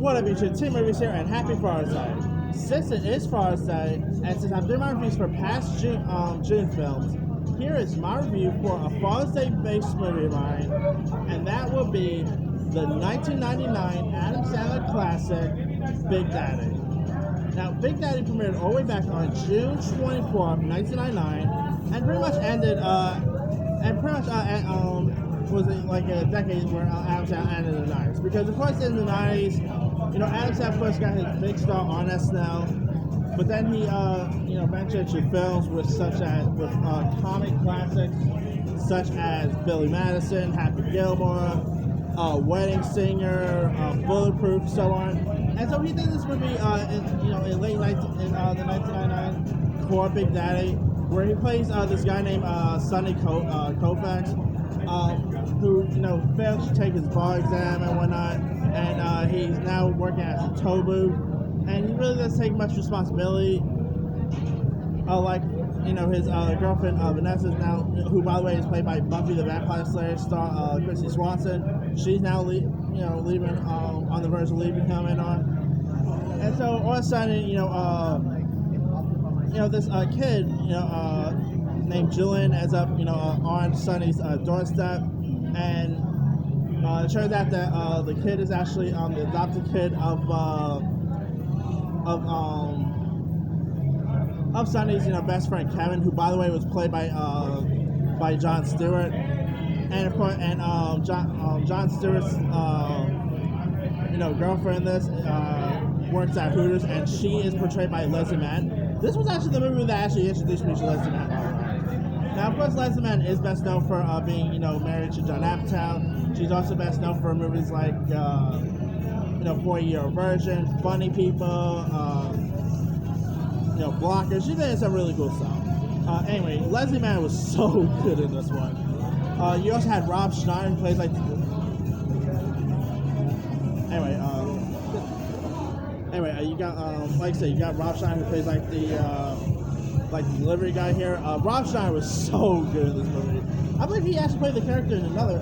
What up, YouTube? Team Movies here, and happy Father's Day. Since it is Father's Day, and since I'm doing my reviews for past June films, here is my review for a Father's Day based movie of mine, and that will be the 1999 Adam Sandler classic, Big Daddy. Now, Big Daddy premiered all the way back on June 24th, 1999, and pretty much ended, was it like a decade where Adam Sandler ended in the 90s. Because, of course, in the 90s, Adam Sandler first got his big star on SNL, but then he, ventured to films with comic classics such as Billy Madison, Happy Gilmore, Wedding Singer, Bulletproof, so on. And so he did this movie in the 1999 core Big Daddy, where he plays this guy named Sonny Koufax, who failed to take his bar exam and whatnot, and he's now working as a tow booth, and he really doesn't take much responsibility. His girlfriend Vanessa is now, who by the way is played by Buffy the Vampire Slayer star Christy Swanson. She's now leaving on the verge of leaving him and on. And so all of a sudden, this kid, named Julian ends up, on Sonny's doorstep, and it turns out that the kid is actually the adopted kid of Sonny's, best friend Kevin, who by the way was played by Jon Stewart, and of course, Jon Stewart's girlfriend in this works at Hooters, and she is portrayed by Leslie Mann. This was actually the movie that actually introduced me to Leslie Mann. Now, of course, Leslie Mann is best known for being, married to Judd Apatow. She's also best known for movies like, 4-Year Virgin, Funny People, Blockers. She did some really cool stuff. Anyway, Leslie Mann was so good in this one. You also had Rob Schneider, who plays you got you got Rob Schneider, who plays the delivery guy here. Rob Schneider was so good in this movie. I believe he actually played the character in another.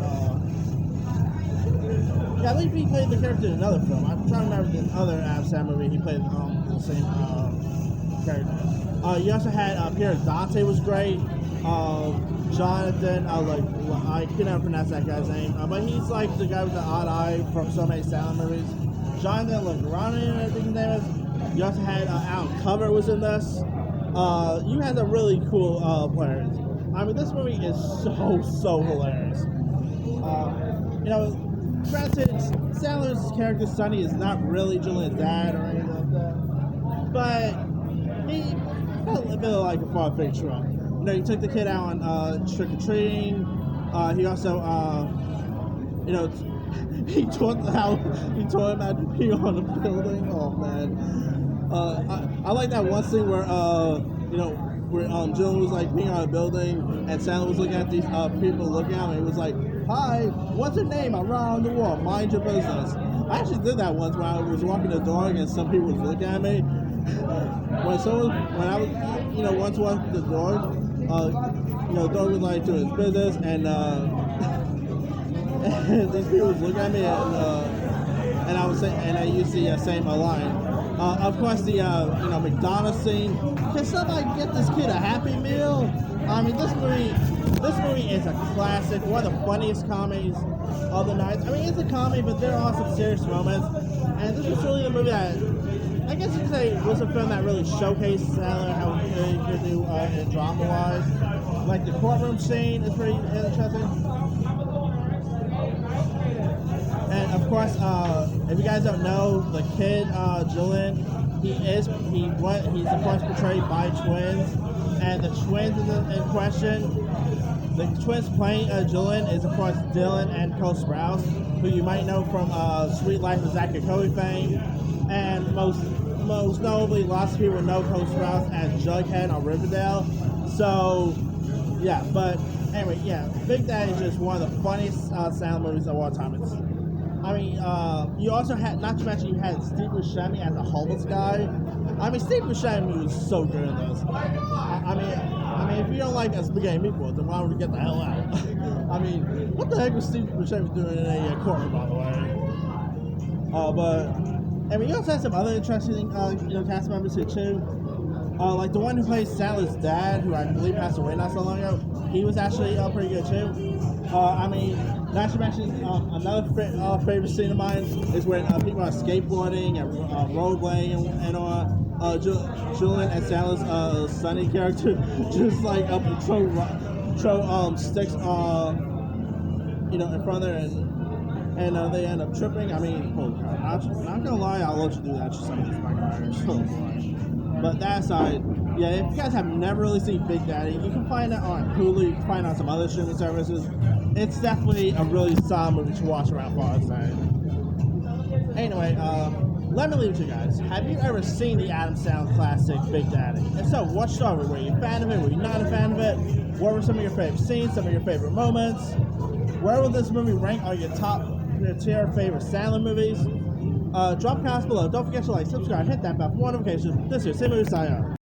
I believe he played the character in another film. I'm trying to remember the other Adam Sandler movie he played the same character. You also had Pierre Dante was great. Jonathan, I can never pronounce that guy's name, but he's like the guy with the odd eye from so many Sandler movies. Jonathan Lagrani, I think his name is. You also had Alan Covert was in this. You had some really cool players. I mean, this movie is so hilarious. Granted, Sandler's character Sonny is not really Julian's dad or anything like that, but he felt a bit like a father figure. He took the kid out on trick or treating. He also, he taught him how to pee on the building. Oh man. I like that one scene where Julian was peeing on a building, and Sandler was looking at these people looking at him, and he was like, "Hi, what's your name? I'm right on the wall. Mind your business." I actually did that once when I was walking the dog, and some people was looking at me. When I was, once walking the dog, the dog was to his business, and and these people was looking at me, and I was saying, and I used the same line. Of course, the McDonald's scene. Can somebody get this kid a Happy Meal? I mean, this movie is a classic. One of the funniest comedies of the night. I mean, it's a comedy, but there are some serious moments. And this was really a movie that, I guess you could say, was a film that really showcased Sandler, how he could do in drama-wise. Like the courtroom scene is pretty interesting. And of course, if you guys don't know, the kid Julian, he's of course portrayed by twins, and the twins in question, the twins playing Julian is of course Dylan and Cole Sprouse, who you might know from Sweet Life of Zach and Cody fame, and most notably, lots of people know Cole Sprouse as Jughead on Riverdale. So yeah, but anyway, yeah, Big Daddy is just one of the funniest Sandler movies of all time. You also had, not to mention, you had Steve Buscemi as a homeless guy. I mean, Steve Buscemi was so good in this. I mean, if you don't like spaghetti meatballs, then why would you get the hell out? I mean, what the heck was Steve Buscemi doing in a courtroom, by the way? But And we also have some other interesting, cast members here too. Like the one who plays Sandler's dad, who I believe passed away not so long ago. He was actually pretty good too. I mean, not to mention another favorite scene of mine is when people are skateboarding and rollerblading and Julian and Sandler's Sonny character just like throw sticks in front of there and they end up tripping. I mean, holy God, I'm not gonna lie, I'll let you do that to some of these bike riders. But that aside, yeah, if you guys have never really seen Big Daddy, you can find it on Hulu, you can find it on some other streaming services. It's definitely a really solid movie to watch around Father's Day. Anyway, let me leave it to you guys. Have you ever seen the Adam Sandler classic Big Daddy? If so, what story? Were you a fan of it? Were you not a fan of it? What were some of your favorite scenes? Some of your favorite moments? Where will this movie rank on your tier favorite Sandler movies? Drop comments below. Don't forget to like, subscribe, hit that bell for more notifications. This is Sim Movie signing off.